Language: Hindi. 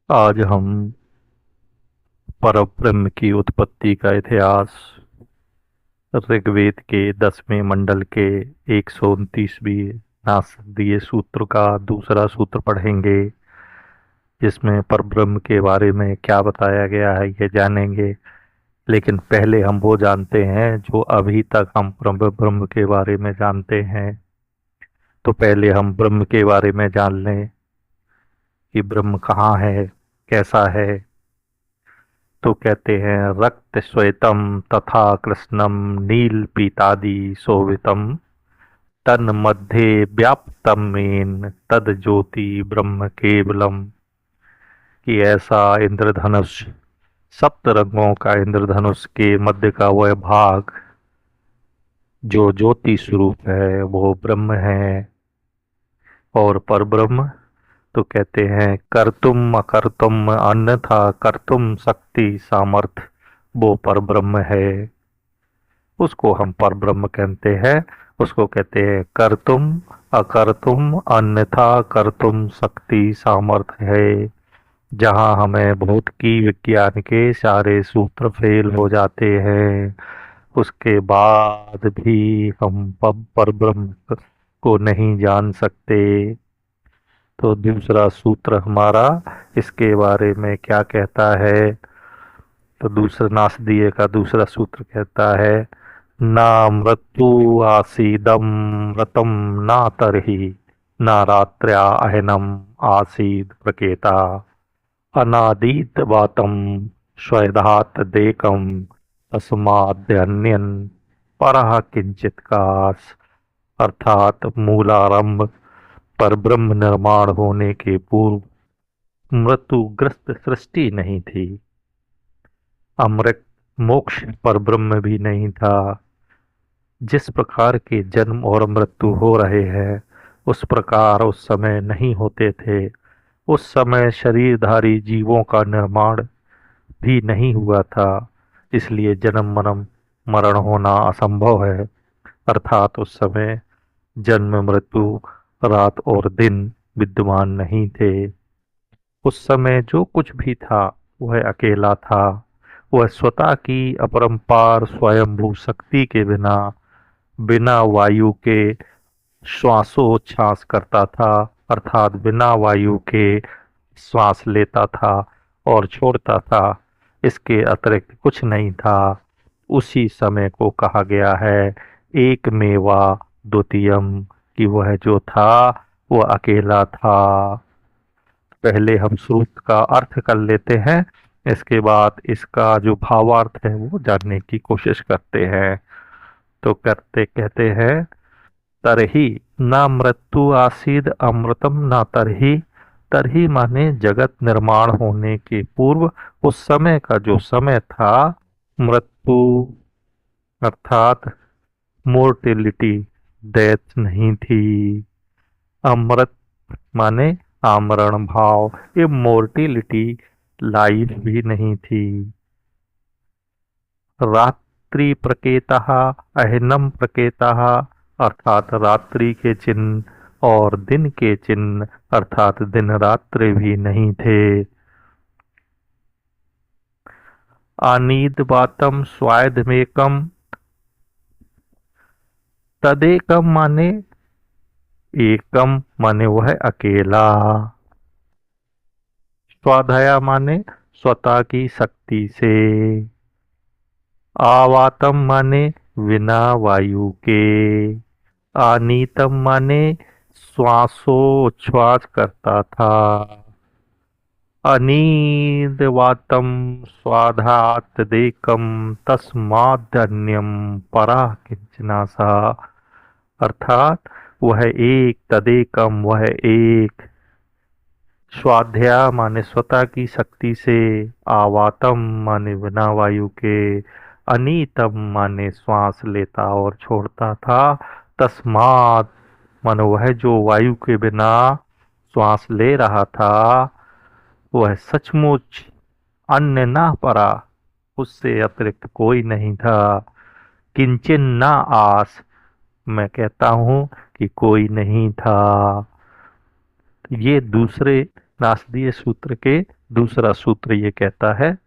आज हम परब्रह्म की उत्पत्ति का इतिहास ऋग्वेद के 10वें मंडल के 129वीं नासदीय सूत्र का दूसरा सूत्र पढ़ेंगे, जिसमें परब्रह्म के बारे में क्या बताया गया है ये जानेंगे। लेकिन पहले हम वो जानते हैं जो अभी तक हम परब्रह्म के बारे में जानते हैं। तो पहले हम ब्रह्म के बारे में जान लें कि ब्रह्म कहाँ है, कैसा है। तो कहते हैं रक्त श्वेतम तथा कृष्णम नील पीतादि शोभितम तन मध्ये व्याप्तमेन तद ज्योति ब्रह्म केवलम। कि ऐसा इंद्रधनुष, सप्त रंगों का इंद्रधनुष के मध्य का वह भाग जो ज्योति स्वरूप है वो ब्रह्म है। और परब्रह्म तो कहते हैं कर्तुम अकर्तुम अन्यथा कर्तुम शक्ति सामर्थ, वो परब्रह्म है। उसको हम परब्रह्म कहते हैं। उसको कहते हैं कर्तुम अकर्तुम अन्यथा कर्तुम शक्ति सामर्थ्य है। जहाँ हमें भौतिकी विज्ञान के सारे सूत्र फेल हो जाते हैं, उसके बाद भी हम परब्रह्म को नहीं जान सकते। तो दूसरा सूत्र हमारा इसके बारे में क्या कहता है? तो दूसरा नासदीय का दूसरा सूत्र कहता है ना मृत्यु आसीदम व्रतम ना तरहि ना रात्र्या अहनम आसीद प्रकेता अनादीत वातम स्वधात देकम तस्माद्यन्यन परः किंचित कास। अर्थात मूलारंभ पर ब्रह्म निर्माण होने के पूर्व मृत्युग्रस्त सृष्टि नहीं थी। अमृत मोक्ष पर ब्रह्म भी नहीं था। जिस प्रकार के जन्म और मृत्यु हो रहे हैं उस प्रकार उस समय नहीं होते थे। उस समय शरीरधारी जीवों का निर्माण भी नहीं हुआ था, इसलिए जन्म मरण मरण होना असंभव है। अर्थात उस समय जन्म मृत्यु रात और दिन विद्यमान नहीं थे। उस समय जो कुछ भी था वह अकेला था। वह स्वतः की अपरंपार स्वयंभू शक्ति के बिना बिना वायु के श्वासोच्छ्वास करता था। अर्थात बिना वायु के श्वास लेता था और छोड़ता था। इसके अतिरिक्त कुछ नहीं था। उसी समय को कहा गया है एक मेवा द्वितीयम, कि वह जो था वह अकेला था। पहले हम सूत्र का अर्थ कर लेते हैं, इसके बाद इसका जो भावार्थ है वो जानने की कोशिश करते हैं। तो करते कहते हैं तरही ना मृत्यु आसीद अमृतम ना तरही। तरही माने जगत निर्माण होने के पूर्व उस समय का जो समय था, मृत्यु अर्थात मोर्टेलिटी, डेथ नहीं थी। अमृत माने आमरण भाव, इमोर्टिलिटी, लाइफ भी नहीं थी। रात्रि प्रकेतः अहनम प्रकेतः, अर्थात रात्रि के चिन्ह और दिन के चिन्ह अर्थात दिन रात्रि भी नहीं थे। आनीद बातम स्वायधमेकम, तदेकम माने एकम माने वह अकेला। स्वाध्याय माने स्वतः की शक्ति से। आवातम माने बिना वायु के। आनीतम माने श्वासोच्छ्वास करता था। अनीदवातम स्वाधात देकम तस्माद्यन्यम परा किंचनासा। अर्थात वह एक, तदेकम वह एक। स्वाध्याय माने स्वतः की शक्ति से। आवातम माने बिना वायु के। अनीतम माने श्वास लेता और छोड़ता था। तस्मात् माने वह जो वायु के बिना श्वास ले रहा था वह सचमुच अन्य ना परा, उससे अतिरिक्त कोई नहीं था। किंचन ना आस, मैं कहता हूँ कि कोई नहीं था। ये दूसरे नासदीय सूत्र के दूसरा सूत्र ये कहता है